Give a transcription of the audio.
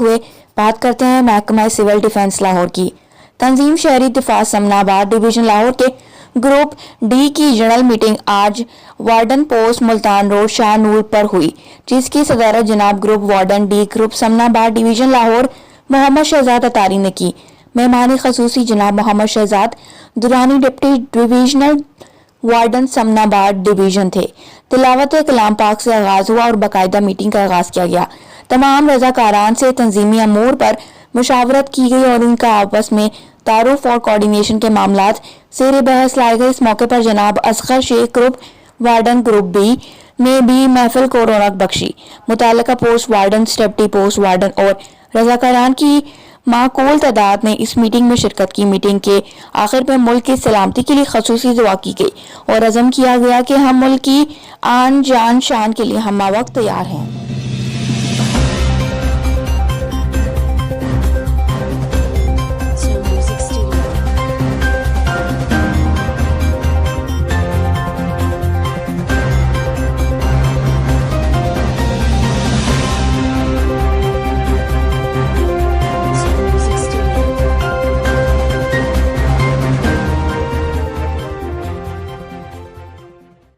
ہوئے بات کرتے ہیں محکمہ سول ڈیفنس لاہور کی۔ تنظیم شہری دفاع سمنا آباد ڈویژن لاہور کے گروپ ڈی کی جنرل میٹنگ آج warden post Multan road Shah Noor پر ہوئی، جس کی صدارت جناب group warden D group Samanabad division Lahore Muhammad Shahzad Atari نے کی۔ مہمان خصوصی جناب Muhammad Shahzad Durrani deputy divisional warden Samanabad division تھے۔ تلاوت کلام پاک سے آغاز ہوا اور باقاعدہ میٹنگ کا آغاز کیا گیا۔ تمام رضاکاران سے تنظیمی امور پر مشاورت کی گئی اور ان کا آپس میں تعارف اور کوارڈینیشن کے معاملات زیر بحث لائے گئے۔ اس موقع پر جناب اصغر شیخ گروپ وارڈن گروپ بی نے بھی محفل کو رونق بخشی۔ متعلقہ post warden, deputy post warden اور رضاکاران کی معقول تعداد نے اس میٹنگ میں شرکت کی۔ میٹنگ کے آخر میں ملک کی سلامتی کے لیے خصوصی دعا کی گئی اور عزم کیا گیا کہ ہم ملک کی آن جان شان کے لیے ہمہ وقت تیار ہیں۔